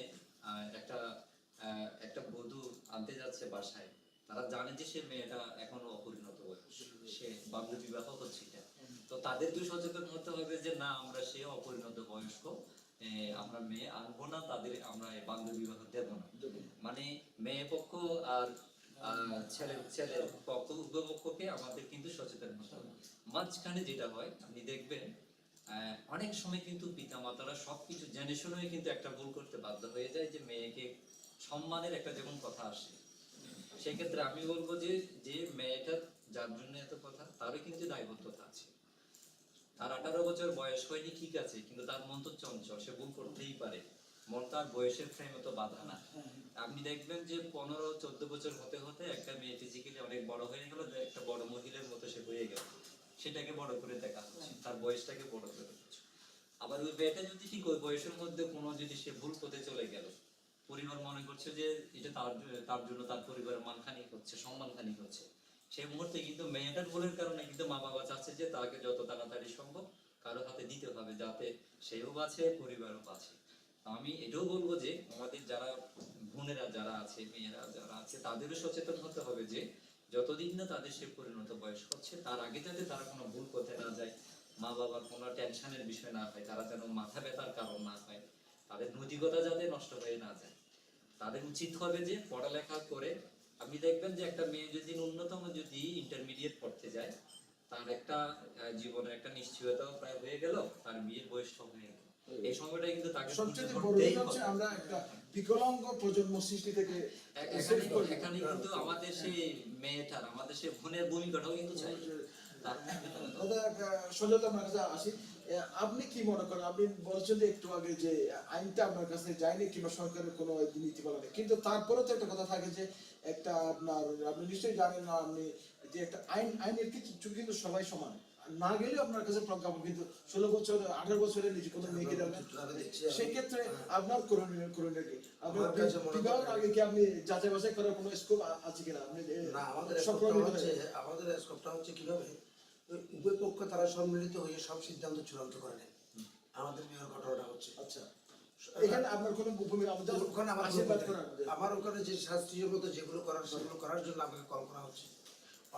একটা একটা বধূ আনতে যাচ্ছে বাসায়, তারা জানে যে সে মেয়েটা এখনো অপরিণত বয়স, সে বাল্য বিবাহ হচ্ছে এটা, তো তাদেরকেও সচেতন হতে হবে যে না, আমরা সে অপরিণত বয়স্ক, আমরা মেয়ে আনবো না, তাদের আমরা বাল্য বিবাহ দেব না। মানে মেয়ে পক্ষ আর ছেলের পক্ষ, উভয় পক্ষকে আমাদের কিন্তু সচেতন হতে হবে। মাঝখানে যেটা হয় আপনি দেখবেন অনেক সময় কিন্তু পিতা মাতারা সবকিছু জেনে শুনে কিন্তু একটা ভুল করতে বাধ্য হয়ে যায়, যে মেয়েকে সম্মানের একটা যখন কথা আসে, সেক্ষেত্রে আমি বলবো যে যে মেয়েটা যার জন্য এত কথা, তারও কিন্তু দায়বদ্ধতা আছে। তার 18 বছর বয়স হয়নি ঠিক আছে, কিন্তু তার মন তো চঞ্চল, সে ভুল করতেই পারে, মন তার বয়সের ফ্রেমে তো বাধা না। আপনি দেখবেন যে 15-14 বছর হতে হতে একটা মেয়ে ফিজিক্যালি অনেক বড় হয়ে গেল, একটা বড় মহিলার মতো সে হয়ে গেল, সেটাকে বড় করে দেখা হচ্ছে, তার বয়সটাকে বড় করে হচ্ছে। আবার ওই মেয়েটা যদি ঠিক ওই বয়সের মধ্যে কোনো যদি সে ভুল পথে চলে গেল, পরিবার মনে করছে যে এটা তার জন্য তার পরিবারের মানহানি হচ্ছে, সম্মানহানি হচ্ছে, সেই মুহূর্তে কিন্তু মেয়েটার ভুলের কারণে কিন্তু মা বাবা চাচ্ছে যে তাকে যত তাড়াতাড়ি সম্ভব কারো হাতে দিতে হবে, যাতে সেও বাঁচে, পরিবারও বাঁচে। আমি এটাও বলবো যে আমাদের যারা বোনেরা যারা আছে, মেয়েরা যারা আছে, তাদেরও সচেতন হতে হবে যে যতদিন না তাদের সে পরিণত বয়স হচ্ছে, তার আগে যাতে তারা কোনো ভুল পথে না যায়, মা বাবার কোনো টেনশনের বিষয় না হয়, তারা যেন মাথা ব্যথার কারণ না হয়, তাদের নৈতিকতা যাতে নষ্ট হয়ে না যায়। তাদের উচিত হবে যে পড়ালেখা করে, আপনি দেখবেন যে একটা মেয়ে যদি ন্যূনতম যদি ইন্টারমিডিয়েট পড়তে যায়, তার একটা জীবনের একটা নিশ্চয়তাও প্রায় হয়ে গেল, তার বিয়ের বয়সটাও হয়ে গেল। এই সময়টা কিন্তু তাকে সবচেয়ে বড় কথা হচ্ছে আমরা একটা বিকলাঙ্গ প্রজন্ম সৃষ্টি থেকে এখানে কিন্তু আমাদের সেই মেয়েটার, আমাদের সেই বোনের ভূমিকাটাও কিন্তু চাই। সজল, আপনার কাছে আসি। আপনি কি মনে করেন? আপনি বলছেন যে একটু আগে যে আইনটা আপনার কাছে যায়নি কিংবা সরকারের কোনো নীতিমালা নেই, কিন্তু তারপরেও তো একটা কথা থাকে যে একটা আপনি নিশ্চয়ই জানেন না, আপনি যে একটা আইনের কিছু কিন্তু সবাই সমান না গেলেও আপনার কাছে প্রজ্ঞাপন, কিন্তু 16 বছর 18 বছরের নিচে কোনো মেয়েকে দেবেন, সেক্ষেত্রে আপনার করণীয় কি? আপনার বিবাহের আগে কি আপনি যাচাই বাছাই করার কোনো স্কোপ আছে কিনা? আপনি না, আমাদের স্কোপটা হচ্ছে কিভাবে উভয় পক্ষ তারা সম্মিলিত হয়ে সব সিদ্ধান্ত চূড়ান্ত করে নেয়। আমাদের মেয়র ঘটনাটা হচ্ছে আচ্ছা, এখানে আপনার কোনো ভূমিকা? ওখানে আমার ওখানে যে শাস্ত্রীয় মতো যেগুলো করার সেগুলো করার জন্য আমাকে কল করা হচ্ছে।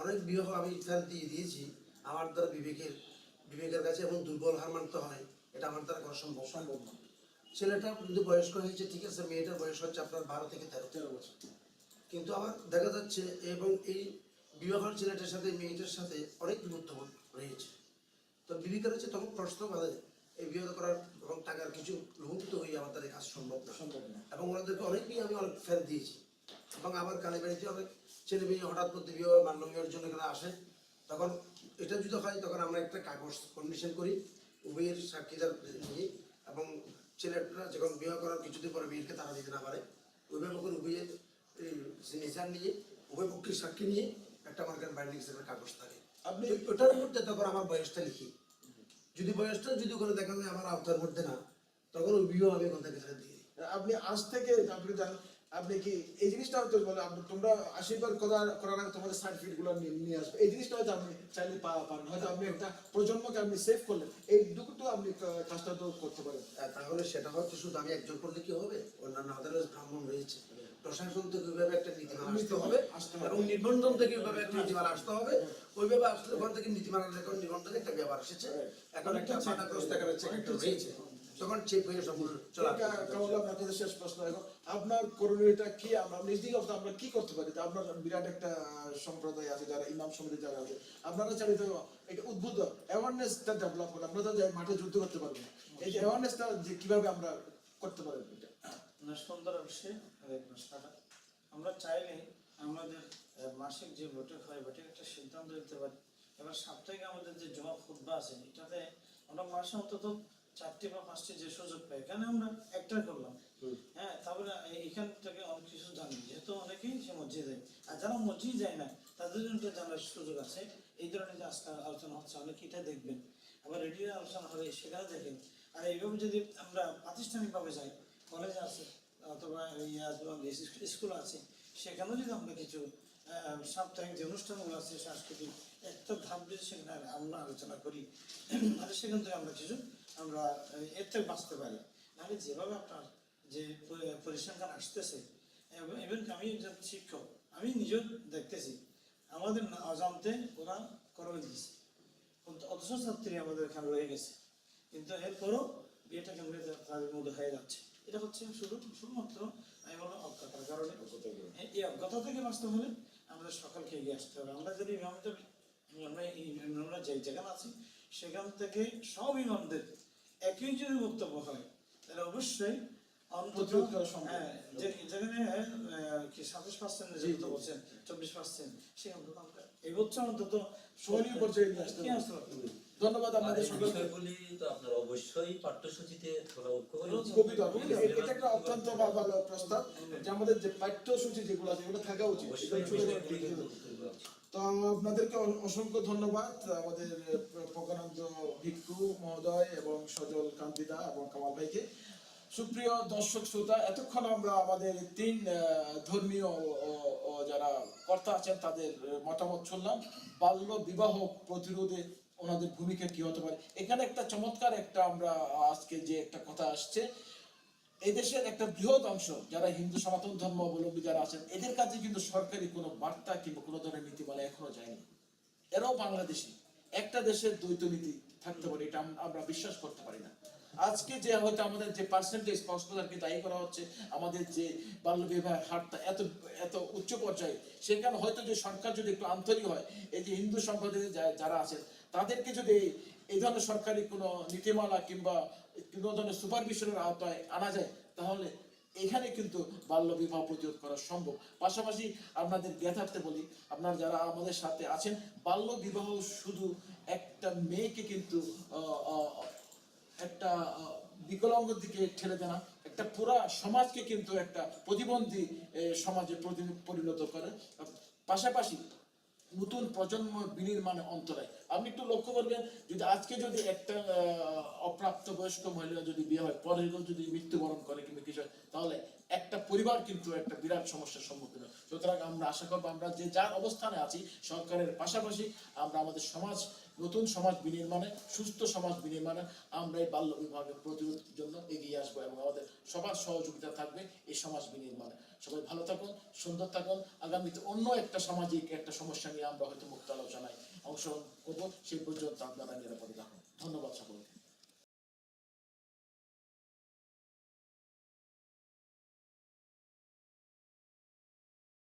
অনেক বিবাহ আমি ইফতার দিয়ে দিয়েছি আমার দ্বারা বিবেকের কাছে, এবং দুর্বল হার মানতে হয়, এটা আমার দ্বারা করা সম্ভব না। ছেলেটা কিন্তু বয়স্ক হয়েছে ঠিক আছে, মেয়েটার বয়স হচ্ছে আপনার 12 থেকে 13 বছর, কিন্তু আমার দেখা যাচ্ছে এবং এই বিবাহের ছেলেটার সাথে মেয়েটার সাথে অনেক দূরত্ব রয়েছে। তো বিবেকের হচ্ছে তখন প্রশ্ন বাঁধে এই বিবাহ করার এবং টাকার কিছু লোভিত হয়ে আমার দ্বারা কাজ সম্ভব না। এবং ওনাদেরকে অনেকেই আমি অনেক ফেরত দিয়েছি, এবং আমার কালীবাড়িতে অনেক ছেলে মেয়ে হঠাৎ করতে বিবাহ মান্য বিবাহের জন্য এখানে আসে। তখন এটা যদি হয় তখন আমরা একটা কাগজ কন্ডিশন করি উভয়ের সাক্ষীদার নিয়ে, এবং ছেলেটা যখন বিবাহ করার কিছুদিন পরে বিয়েকে তারা দিতে না পারে, উভয় পক্ষের উভয়ের নিশান নিয়ে, উভয় পক্ষের সাক্ষী নিয়ে একটা মার্কেট বাইন্ডিং সেটার কাগজ থাকে। আপনি ওটার মধ্যে তখন আমার বয়সটা লিখি, যদি বয়সটা যদি ওখানে দেখা যায় আমার আওতার মধ্যে না, তখন ওই বিবাহ আমি ওখান থেকে দিয়ে দিই। আপনি আজ থেকে আপনি জানেন আপনি কি এই জিনিসটা হয়তো বলে তোমরা আশীর্বাদ করার আগে তোমাদের সার্টিফিকেট গুলো নিয়ে আসবে, এই জিনিসটা হয়তো আপনি চাইলে পারেন, হয়তো আপনি একটা প্রজন্মকে আপনি সেভ করলেন, এইটুকু তো আপনি কাজটা তো করতে পারেন। তাহলে সেটা হচ্ছে শুধু আমি একজন করলে কি হবে, অন্যান্য আদালত ব্রাহ্মণ রয়েছে, প্রশাসন থেকে ওইভাবে একটা নীতিমালা আসতে হবে এবং নিবন্ধন থেকে ওইভাবে একটা নীতিমালা আসতে হবে। ওইভাবে আসলে ওখান থেকে নীতিমালা যখন নিবন্ধনে একটা ব্যাপার এসেছে, এখন একটা বাধাগ্রস্ত একটা চেক একটা রয়েছে, তখন চেক হয়ে সম্পূর্ণ চলা। কামাল আপনার কাছে শেষ প্রশ্ন, এখন আপনার করণীয়টা কি, আমরা নিজ দিকে আমরা কি করতে পারি? তো আপনার বিরাট একটা সম্প্রদায় আছে যারা ইমাম সমিতি যারা আছে, আপনারা চাইলে তো এটা উদ্বুদ্ধ অ্যাওয়ারনেসটা ডেভেলপ করলে আপনারা তো মাঠে যুদ্ধ করতে পারবেন, এই যে অ্যাওয়ারনেসটা যে কিভাবে আমরা করতে পারবেন এটা। না, সুন্দর বিষয় এই প্রশ্নটা। আমরা চাইলে আমাদের মাসিক যে বৈঠক হয়, বৈঠক একটা সিদ্ধান্ত নিতে পারি। এবার সাপ্তাহিক আমাদের যে জমা খুতবা আছে, এটাতে আমরা মাসে অন্তত 4টি বা 5টি যে সুযোগ পাই, এখানে আমরা একটা করলাম। হ্যাঁ, তারপরে এখান থেকে অনেক কিছু জানি, যেহেতু অনেকেই সে মসজিদ যায়, আর যারা মসজিদ যায় না তাদের জন্য একটা জানার সুযোগ আছে। এই ধরনের যে আজকাল আলোচনা হচ্ছে, অনেকে এটা দেখবেন, আবার রেডিও আলোচনা হবে সেখানে দেখেন। আর এইভাবে যদি আমরা প্রাতিষ্ঠানিকভাবে যাই, কলেজ আছে অথবা স্কুল আছে, সেখানেও যদি আমরা কিছু সাপ্তাহিক যে অনুষ্ঠানগুলো আছে সাংস্কৃতিক একটা ধাপ যদি সেখানে আমরা আলোচনা করি, তাহলে সেখান থেকে আমরা কিছু আমরা এর থেকে বাঁচতে পারি। নাহলে যেভাবে আপনার যে পরিসংখ্যান আসতেছে, ইভেন আমি একজন শিক্ষক, আমি নিজেও দেখতেছি আমাদের অজান্তে ওরা করবে দিয়েছে, অথচ ছাত্রী আমাদের এখানে রয়ে গেছে, কিন্তু এরপরও বিয়েটা কেন্দ্রে তাদের মধ্যে হয়ে যাচ্ছে। এটা হচ্ছে শুধুমাত্র আমি বলবো অজ্ঞতার কারণে। এই অজ্ঞতা থেকে বাঁচতে হলে আমাদের সকলকে এগিয়ে আসতে হবে। আমরা যদি আমরা যে যেখানে আছি সেখান থেকে সব ইমামদের একই যদি বক্তব্য হয়, তাহলে অবশ্যই অন্তত যেখানে কি 27% যেহেতু বলছেন 24%, সেখান থেকে আমরা এই বছর অন্তত সহনীয় পর্যায়ে নিয়ে আসতে হবে। ধন্যবাদ আপনাদের সকলকে। বিষয়গুলি তো আপনারা অবশ্যই পাঠ্যসূচিতে থোড়া কবিতা এটা একটা অত্যন্ত ভালো প্রস্তাব যে আমাদের যে পাঠ্যসূচি যেগুলো আছে এগুলো থাকা উচিত। তো আপনাদেরকে অসংখ্য ধন্যবাদ, আমাদের প্রজ্ঞানন্দ ভিক্ষু মহোদয় এবং সজল কান্তিদা এবং কামাল ভাইকে। সুপ্রিয় দর্শক শ্রোতা, এতক্ষণ আমরা আমাদের 3 ধর্মীয় যারা কর্তা আছেন তাদের মতামত শুনলাম। বাল্য বিবাহ প্রতিরোধে ওনাদের ভূমিকা কি হতে পারে। এখানে একটা চমৎকার একটা আমরা আজকে যে একটা কথা আসছে, এই দেশের একটা বৃহৎ অংশ যারা হিন্দু সনাতন ধর্ম অবলম্বী যারা আছেন, এদের কাছে কিন্তু সরকারি কোনো বার্তা কিংবা কোনো ধরনের নীতিমালা এখনো যায়নি। এরাও বাংলাদেশি, একটা দেশের দ্বৈত নীতি থাকতে পারে এটা আমরা বিশ্বাস করতে পারি না। আজকে যে হয়তো আমাদের যে পার্সেন্টেজ কক্সবাজারকে দায়ী করা হচ্ছে, আমাদের যে বাল্য বিবাহের হারটা এত এত উচ্চ পর্যায়ে, সেখানে হয়তো যে সরকার যদি একটু আন্তরিক হয়, এই যে হিন্দু সম্প্রদায়ের যারা আছেন তাদেরকে যদি এই ধরনের সরকারি কোনো নীতিমালা কিংবা কোনো ধরনের সুপারভিশনের আওতায় আনা যায়, তাহলে এখানে কিন্তু বাল্য বিবাহ প্রতিরোধ করা সম্ভব। পাশাপাশি আপনাদের জ্ঞাতার্থে বলি, আপনারা যারা আমাদের সাথে আছেন, বাল্য বিবাহ শুধু একটা মেয়েকে কিন্তু একটা বিকলাঙ্গের দিকে ঠেলে দেয় না, একটা পুরা সমাজকে কিন্তু একটা প্রতিবন্ধী সমাজে পরিণত করে। পাশাপাশি নতুন প্রজন্ম বিনির্মাণে অন্তরায়। আপনি একটু লক্ষ্য করবেন, যদি আজকে যদি একটা অপ্রাপ্ত বয়স্ক মহিলা যদি বিয়ে হয়, পরে যদি মৃত্যুবরণ করে কিংবা কিছু, তাহলে একটা পরিবার কিন্তু একটা বিরাট সমস্যার সম্মুখীন হয়। সুতরাং আমরা আশা করবো আমরা যে যার অবস্থানে আছি, সরকারের পাশাপাশি আমরা আমাদের সমাজ, নতুন সমাজ বিনির্মাণে, সুস্থ সমাজ বিনির্মাণে আমরা এই বাল্য বিবাহের প্রতিরোধের জন্য এগিয়ে আসবো এবং আমাদের সবার সহযোগিতা থাকবে এই সমাজ বিনির্মাণে। সবাই ভালো থাকুন, সুন্দর থাকুন। আগামীতে অন্য একটা সামাজিক একটা সমস্যা নিয়ে আমরা হয়তো মুক্ত আলোচনায় অংশগ্রহণ করবো। সেই পর্যন্ত আপনারা নিরাপদে থাকুন। ধন্যবাদ।